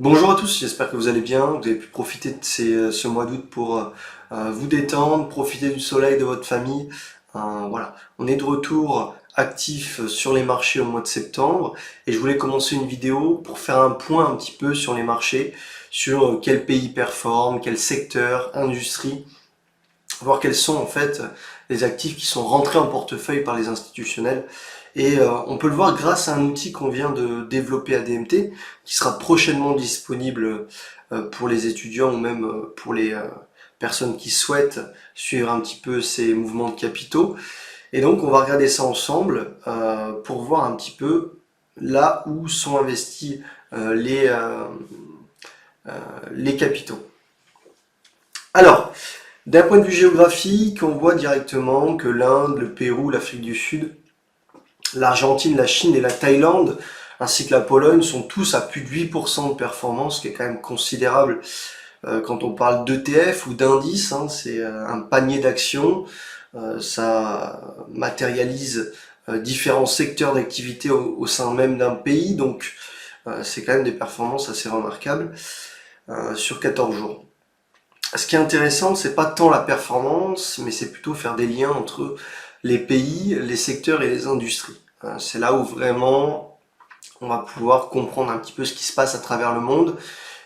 Bonjour à tous, j'espère que vous allez bien, que vous avez pu profiter de ce mois d'août pour vous détendre, profiter du soleil de votre famille. Voilà, on est de retour actif sur les marchés au mois de septembre et je voulais commencer une vidéo pour faire un point un petit peu sur les marchés, sur quel pays performe, quel secteur, industrie, voir quels sont en fait les actifs qui sont rentrés en portefeuille par les institutionnels. Et on peut le voir grâce à un outil qu'on vient de développer à DMT, qui sera prochainement disponible pour les étudiants ou même pour les personnes qui souhaitent suivre un petit peu ces mouvements de capitaux. Et donc on va regarder ça ensemble pour voir un petit peu là où sont investis euh, les, euh, les capitaux. Alors, d'un point de vue géographique, on voit directement que l'Inde, le Pérou, l'Afrique du Sud, l'Argentine, la Chine et la Thaïlande, ainsi que la Pologne, sont tous à plus de 8% de performance, ce qui est quand même considérable quand on parle d'ETF ou d'indice. Hein, c'est un panier d'actions, ça matérialise différents secteurs d'activité au sein même d'un pays, donc c'est quand même des performances assez remarquables sur 14 jours. Ce qui est intéressant, c'est pas tant la performance, mais c'est plutôt faire des liens entre les pays, les secteurs et les industries. C'est là où vraiment on va pouvoir comprendre un petit peu ce qui se passe à travers le monde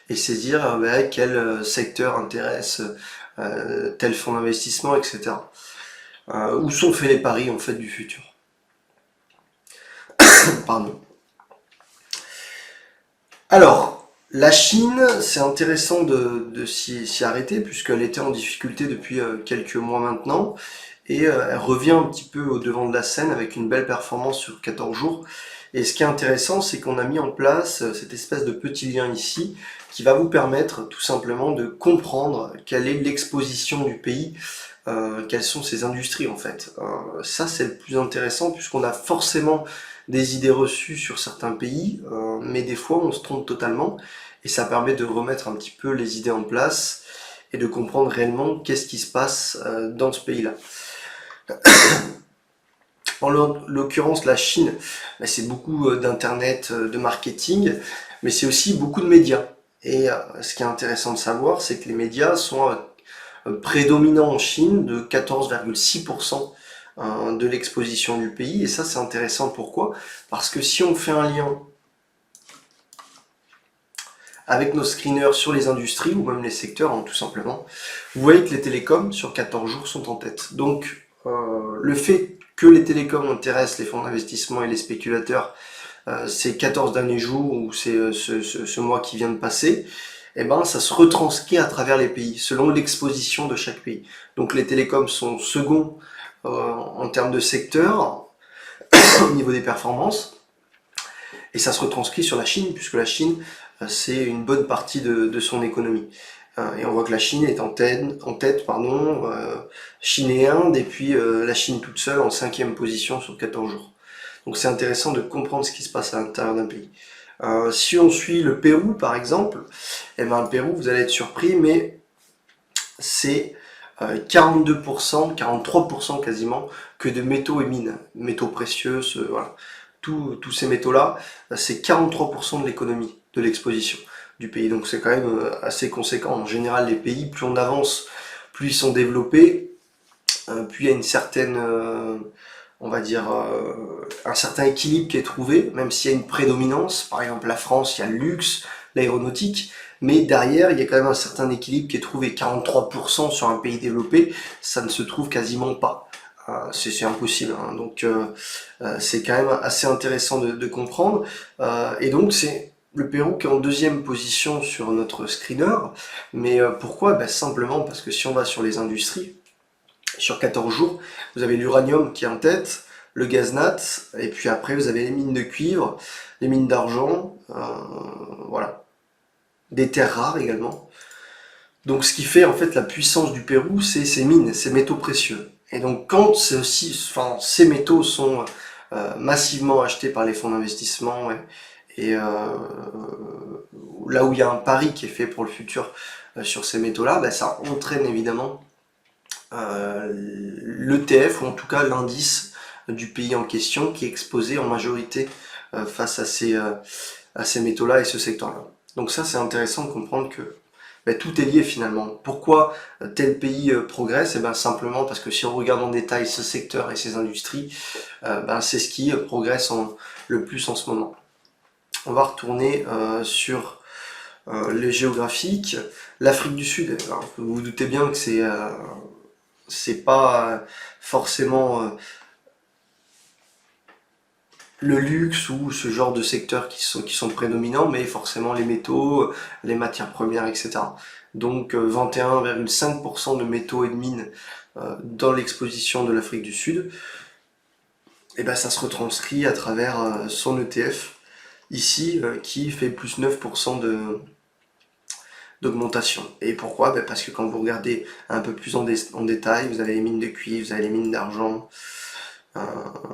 et saisir quel secteur intéresse tel fonds d'investissement, etc. Où sont faits les paris en fait du futur. Pardon. Alors, la Chine, c'est intéressant de s'y arrêter puisqu'elle était en difficulté depuis quelques mois maintenant et elle revient un petit peu au devant de la scène avec une belle performance sur 14 jours. Et ce qui est intéressant, c'est qu'on a mis en place cette espèce de petit lien ici qui va vous permettre tout simplement de comprendre quelle est l'exposition du pays, quelles sont ses industries en fait. Ça, c'est le plus intéressant puisqu'on a forcément des idées reçues sur certains pays, mais des fois on se trompe totalement et ça permet de remettre un petit peu les idées en place et de comprendre réellement qu'est-ce qui se passe dans ce pays-là. En l'occurrence, la Chine, c'est beaucoup d'internet, de marketing, mais c'est aussi beaucoup de médias. Et ce qui est intéressant de savoir, c'est que les médias sont prédominants en Chine de 14,6% de l'exposition du pays. Et ça, c'est intéressant. Pourquoi? Parce que si on fait un lien avec nos screeners sur les industries ou même les secteurs, hein, tout simplement, vous voyez que les télécoms sur 14 jours sont en tête. Donc, le fait que les télécoms intéressent les fonds d'investissement et les spéculateurs ces 14 derniers jours ou ce mois qui vient de passer, eh ben, ça se retranscrit à travers les pays, selon l'exposition de chaque pays. Donc les télécoms sont seconds en termes de secteur, au niveau des performances, et ça se retranscrit sur la Chine, puisque la Chine, c'est une bonne partie de son économie. Et on voit que la Chine est en tête, pardon, Chine et Inde, et puis la Chine toute seule en 5e position sur 14 jours. Donc c'est intéressant de comprendre ce qui se passe à l'intérieur d'un pays. Si on suit le Pérou par exemple, eh ben, le Pérou, vous allez être surpris, mais c'est 42%, 43% quasiment que de métaux et mines, métaux précieux, voilà. Tous ces métaux-là, c'est 43% de l'économie, de l'exposition du pays. Donc c'est quand même assez conséquent. En général, les pays, plus on avance, plus ils sont développés, plus il y a une certaine, on va dire, un certain équilibre qui est trouvé, même s'il y a une prédominance. Par exemple, la France, il y a le luxe, l'aéronautique, mais derrière, il y a quand même un certain équilibre qui est trouvé. 43% sur un pays développé, ça ne se trouve quasiment pas. C'est impossible, hein. Donc c'est quand même assez intéressant de comprendre. Et donc c'est le Pérou qui est en 2e position sur notre screener. Mais pourquoi? Ben, simplement parce que si on va sur les industries, sur 14 jours, vous avez l'uranium qui est en tête, le gaz nat, et puis après vous avez les mines de cuivre, les mines d'argent, voilà, des terres rares également. Donc ce qui fait en fait la puissance du Pérou, c'est ces mines, ces métaux précieux. Et donc quand ces métaux sont massivement achetés par les fonds d'investissement et là où il y a un pari qui est fait pour le futur sur ces métaux-là, ben, ça entraîne évidemment l'ETF ou en tout cas l'indice du pays en question qui est exposé en majorité face à ces métaux-là et ce secteur-là. Donc ça, c'est intéressant de comprendre que tout est lié finalement. Pourquoi tel pays progresse? Simplement parce que si on regarde en détail ce secteur et ces industries, c'est ce qui progresse le plus en ce moment. On va retourner sur le géographique. L'Afrique du Sud, alors, vous vous doutez bien que c'est pas forcément le luxe ou ce genre de secteurs qui sont prédominants, mais forcément les métaux, les matières premières, etc. Donc 21,5% de métaux et de mines dans l'exposition de l'Afrique du Sud, ça se retranscrit à travers son ETF, ici, qui fait plus 9% d'augmentation. Et pourquoi? Parce que quand vous regardez un peu plus en détail, vous avez les mines de cuivre, vous avez les mines d'argent,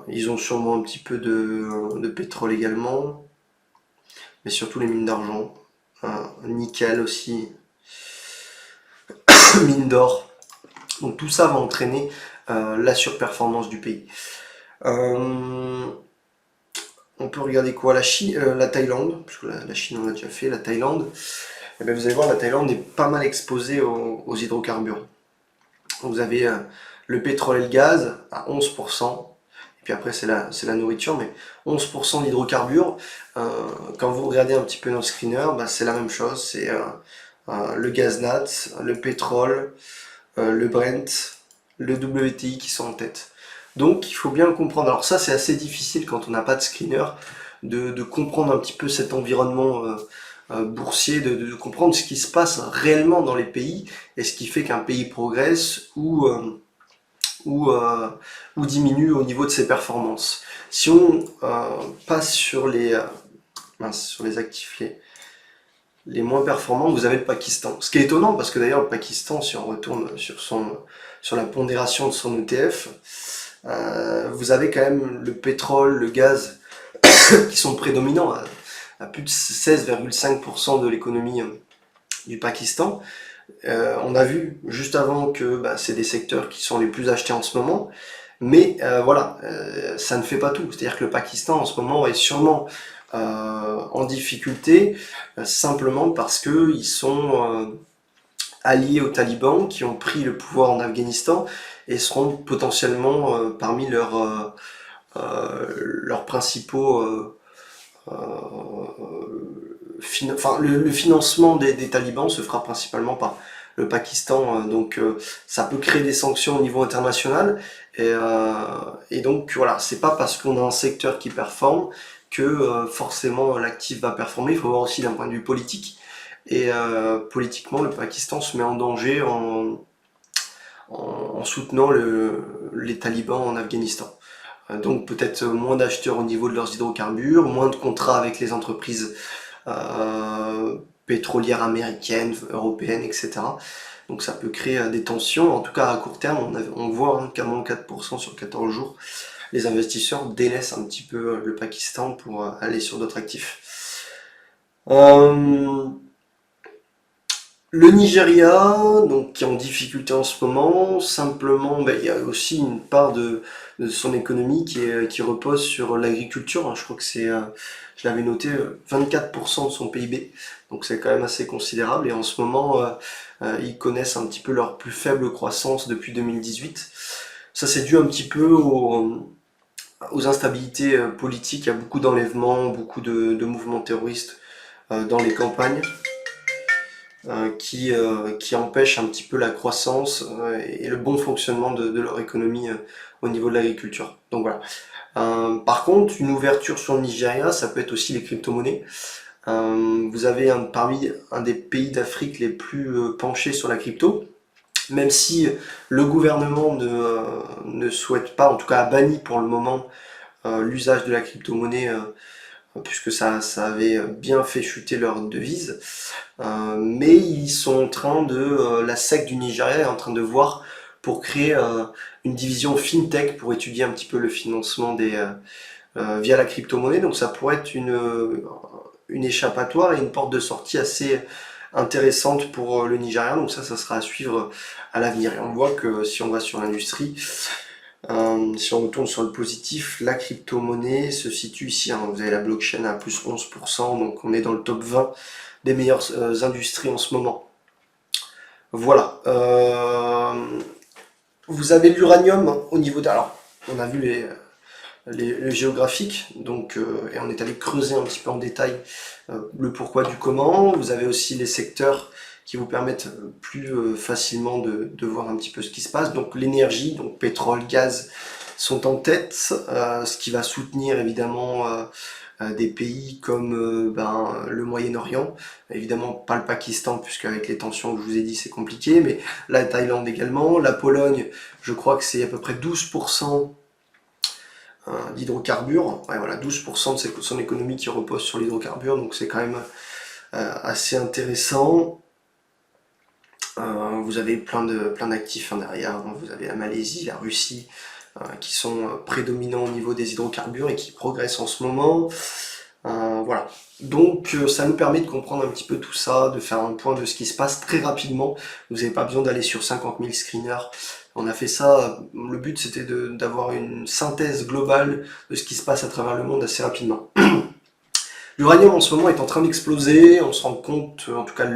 ils ont sûrement un petit peu de pétrole également, mais surtout les mines d'argent, nickel aussi, mines d'or. Donc tout ça va entraîner la surperformance du pays. On peut regarder quoi? La Chine, la Thaïlande, parce que la Chine on l'a déjà fait, la Thaïlande. Vous allez voir, la Thaïlande est pas mal exposée aux hydrocarbures. Vous avez le pétrole et le gaz à 11%, et puis après c'est la nourriture, mais 11% d'hydrocarbures. Quand vous regardez un petit peu nos screeners, c'est la même chose, c'est le gaz nat, le pétrole, le Brent, le WTI qui sont en tête. Donc il faut bien le comprendre. Alors ça c'est assez difficile quand on n'a pas de screener, de comprendre un petit peu cet environnement boursier, de comprendre ce qui se passe réellement dans les pays et ce qui fait qu'un pays progresse ou diminue au niveau de ses performances. Si on passe sur les actifs les moins performants, vous avez le Pakistan. Ce qui est étonnant parce que d'ailleurs le Pakistan, si on retourne sur la pondération de son ETF, vous avez quand même le pétrole, le gaz qui sont prédominants à plus de 16,5% de l'économie du Pakistan. On a vu juste avant que c'est des secteurs qui sont les plus achetés en ce moment, mais voilà, ça ne fait pas tout. C'est-à-dire que le Pakistan en ce moment est sûrement en difficulté simplement parce que ils sont alliés aux talibans qui ont pris le pouvoir en Afghanistan et seront potentiellement parmi leurs principaux le financement des talibans se fera principalement par le Pakistan, donc ça peut créer des sanctions au niveau international et donc voilà, c'est pas parce qu'on a un secteur qui performe que forcément l'actif va performer. Il faut voir aussi d'un point de vue politique et politiquement le Pakistan se met en danger en soutenant les talibans en Afghanistan. Donc peut-être moins d'acheteurs au niveau de leurs hydrocarbures, moins de contrats avec les entreprises pétrolières américaines, européennes, etc. Donc ça peut créer des tensions. En tout cas à court terme, on voit qu'à moins 4% sur 14 jours, les investisseurs délaissent un petit peu le Pakistan pour aller sur d'autres actifs. Le Nigeria, donc qui est en difficulté en ce moment, simplement, il y a aussi une part de son économie qui repose sur l'agriculture, hein. Je crois que je l'avais noté, 24% de son PIB, donc c'est quand même assez considérable. Et en ce moment, ils connaissent un petit peu leur plus faible croissance depuis 2018. Ça c'est dû un petit peu aux instabilités politiques. Il y a beaucoup d'enlèvements, beaucoup de mouvements terroristes dans les campagnes. Qui empêche un petit peu la croissance et le bon fonctionnement de leur économie au niveau de l'agriculture. Donc voilà. Par contre, une ouverture sur le Nigeria, ça peut être aussi les crypto-monnaies. Vous avez parmi un des pays d'Afrique les plus penchés sur la crypto, même si le gouvernement ne souhaite pas, en tout cas a banni pour le moment, l'usage de la crypto-monnaie puisque ça avait bien fait chuter leur devise. Mais ils sont en train la SEC du Nigeria est en train de voir pour créer une division FinTech pour étudier un petit peu le financement via la crypto-monnaie. Donc ça pourrait être une échappatoire et une porte de sortie assez intéressante pour le Nigeria. Donc ça sera à suivre à l'avenir. Et on voit que si on va sur l'industrie, Si on retourne sur le positif, la crypto-monnaie se situe ici, hein. Vous avez la blockchain à plus 11%, donc on est dans le top 20 des meilleures industries en ce moment. Voilà. Vous avez l'uranium au niveau de... Alors, on a vu le géographique, donc, et on est allé creuser un petit peu en détail le pourquoi du comment. Vous avez aussi les secteurs qui vous permettent plus facilement de voir un petit peu ce qui se passe. Donc l'énergie, donc pétrole, gaz, sont en tête, ce qui va soutenir évidemment des pays comme le Moyen-Orient, évidemment pas le Pakistan puisque avec les tensions que je vous ai dit c'est compliqué, mais la Thaïlande également, la Pologne, je crois que c'est à peu près 12% d'hydrocarbures, ouais, voilà, 12% de son économie qui repose sur l'hydrocarbure, donc c'est quand même assez intéressant. Vous avez plein d'actifs derrière, hein. Vous avez la Malaisie, la Russie, qui sont prédominants au niveau des hydrocarbures et qui progressent en ce moment. Voilà. Donc ça nous permet de comprendre un petit peu tout ça, de faire un point de ce qui se passe très rapidement. Vous n'avez pas besoin d'aller sur 50 000 screeners. On a fait ça, le but c'était d'avoir une synthèse globale de ce qui se passe à travers le monde assez rapidement. L'uranium en ce moment est en train d'exploser, on se rend compte, en tout cas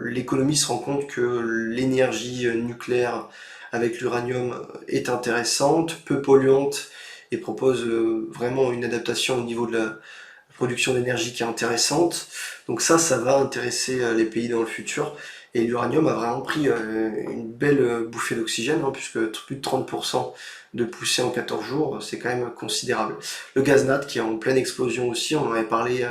l'économie se rend compte que l'énergie nucléaire avec l'uranium est intéressante, peu polluante et propose vraiment une adaptation au niveau de la production d'énergie qui est intéressante. Donc ça va intéresser les pays dans le futur. Et l'uranium a vraiment pris une belle bouffée d'oxygène, hein, puisque plus de 30% de poussée en 14 jours, c'est quand même considérable. Le gaz nat qui est en pleine explosion aussi, on en avait parlé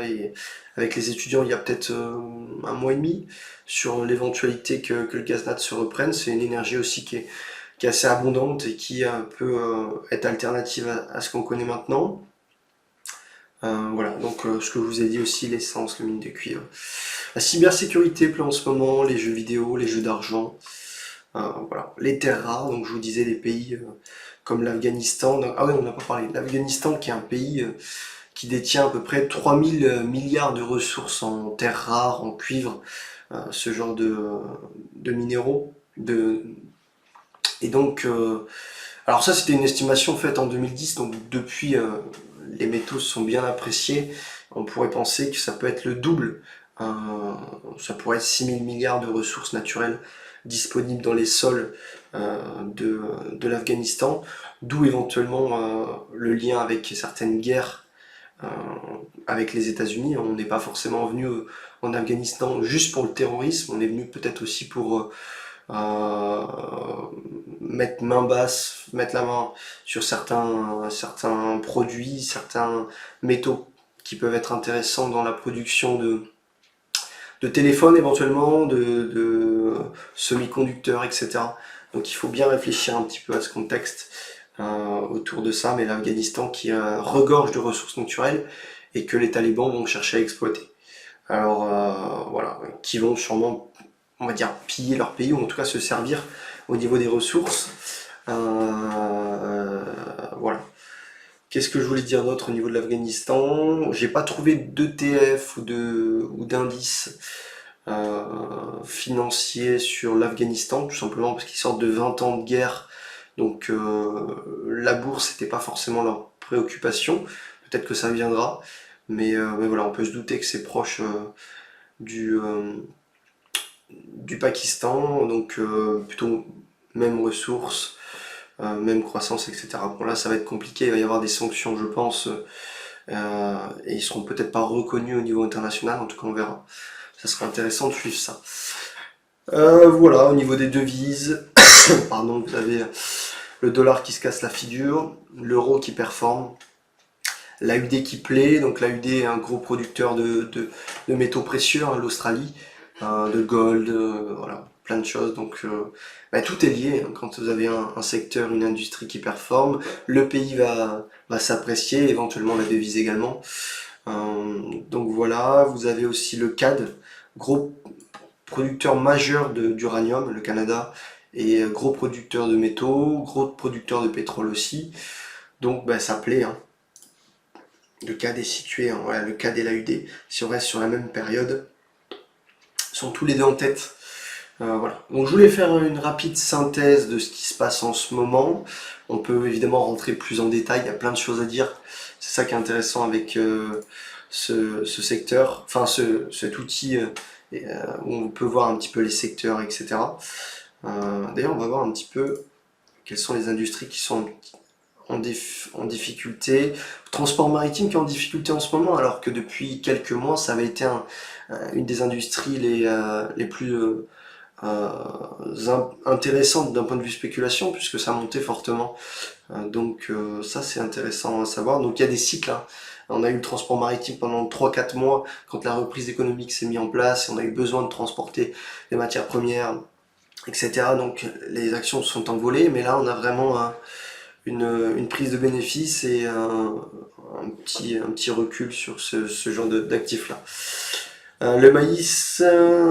avec les étudiants il y a peut-être un mois et demi, sur l'éventualité que le gaz nat se reprenne. C'est une énergie aussi qui est assez abondante et qui peut être alternative à ce qu'on connaît maintenant. Voilà, donc ce que je vous ai dit aussi, l'essence, le mine de cuivre. La cybersécurité plein en ce moment, les jeux vidéo, les jeux d'argent, voilà. Les terres rares, donc je vous disais les pays comme l'Afghanistan. Ah oui, on n'a pas parlé. L'Afghanistan qui est un pays qui détient à peu près 3000 milliards de ressources en terres rares, en cuivre, ce genre de minéraux. Et donc, alors ça c'était une estimation faite en 2010, donc depuis les métaux se sont bien appréciés. On pourrait penser que ça peut être le double. Ça pourrait être 6000 milliards de ressources naturelles disponibles dans les sols de l'Afghanistan, d'où éventuellement le lien avec certaines guerres euh, avec les États-Unis. On n'est pas forcément venu en Afghanistan juste pour le terrorisme, on est venu peut-être aussi pour mettre main basse, mettre la main sur certains produits, certains métaux qui peuvent être intéressants dans la production de téléphones éventuellement, de semi-conducteurs, etc. Donc il faut bien réfléchir un petit peu à ce contexte autour de ça, mais l'Afghanistan qui regorge de ressources naturelles et que les talibans vont chercher à exploiter. Alors voilà, qui vont sûrement, on va dire, piller leur pays ou en tout cas se servir au niveau des ressources. Voilà. Qu'est-ce que je voulais dire d'autre au niveau de l'Afghanistan? J'ai pas trouvé d'ETF ou d'indice financier sur l'Afghanistan, tout simplement parce qu'ils sortent de 20 ans de guerre. Donc la bourse n'était pas forcément leur préoccupation. Peut-être que ça viendra. Mais voilà, on peut se douter que c'est proche du, euh, du Pakistan, donc plutôt même ressources, même croissance, etc. Bon là ça va être compliqué, il va y avoir des sanctions je pense, et ils seront peut-être pas reconnus au niveau international, en tout cas on verra. Ça sera intéressant de suivre ça. Voilà, au niveau des devises, pardon, vous avez le dollar qui se casse la figure, l'euro qui performe, l'AUD qui plaît, donc l'AUD est un gros producteur de métaux précieux, hein, l'Australie, de gold, voilà, plein de choses. Donc tout est lié, hein. Quand vous avez un secteur, une industrie qui performe, le pays va s'apprécier, éventuellement la devise également. Donc voilà, vous avez aussi le CAD, gros producteur majeur d'uranium, le Canada, et gros producteur de métaux, gros producteur de pétrole aussi. Donc ça plaît, hein. Le CAD est situé, hein, voilà, le CAD et l'AUD, si on reste sur la même période, sont tous les deux en tête Voilà. Donc je voulais faire une rapide synthèse de ce qui se passe en ce moment. On peut évidemment rentrer plus en détail, il y a plein de choses à dire. C'est ça qui est intéressant avec ce secteur, enfin cet outil où on peut voir un petit peu les secteurs, etc. D'ailleurs, on va voir un petit peu quelles sont les industries qui sont en difficulté. Le transport maritime qui est en difficulté en ce moment, alors que depuis quelques mois, ça avait été une des industries les plus intéressantes d'un point de vue spéculation, puisque ça montait fortement. Donc ça, c'est intéressant à savoir. Donc il y a des cycles, hein. On a eu le transport maritime pendant 3-4 mois, quand la reprise économique s'est mise en place, et on a eu besoin de transporter des matières premières, etc. Donc les actions se sont envolées, mais là on a vraiment une prise de bénéfice et un petit recul sur ce genre d'actifs là. Le maïs,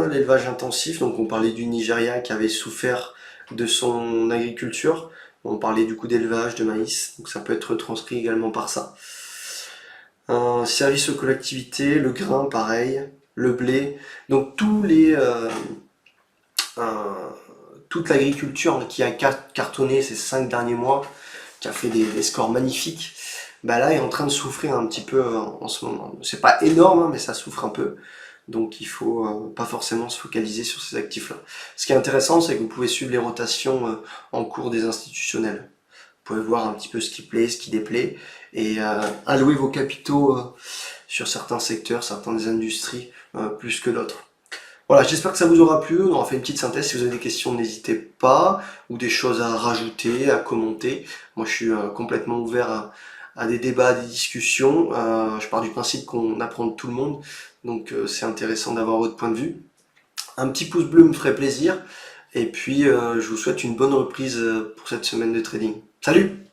l'élevage intensif, donc on parlait du Nigeria qui avait souffert de son agriculture, on parlait du coup d'élevage de maïs, donc ça peut être transcrit également par ça. Service aux collectivités, le grain pareil, le blé, donc euh, toute l'agriculture qui a cartonné ces 5 derniers mois, qui a fait des scores magnifiques, bah là est en train de souffrir un petit peu en ce moment. C'est pas énorme, hein, mais ça souffre un peu. Donc il faut pas forcément se focaliser sur ces actifs-là. Ce qui est intéressant, c'est que vous pouvez suivre les rotations en cours des institutionnels. Vous pouvez voir un petit peu ce qui plaît, ce qui déplaît, et allouer vos capitaux sur certains secteurs, certaines industries, plus que d'autres. Voilà, j'espère que ça vous aura plu. On aura fait une petite synthèse. Si vous avez des questions, n'hésitez pas, ou des choses à rajouter, à commenter. Moi, je suis complètement ouvert à des débats, à des discussions. Je pars du principe qu'on apprend de tout le monde, donc c'est intéressant d'avoir votre point de vue. Un petit pouce bleu me ferait plaisir. Et puis, je vous souhaite une bonne reprise pour cette semaine de trading. Salut!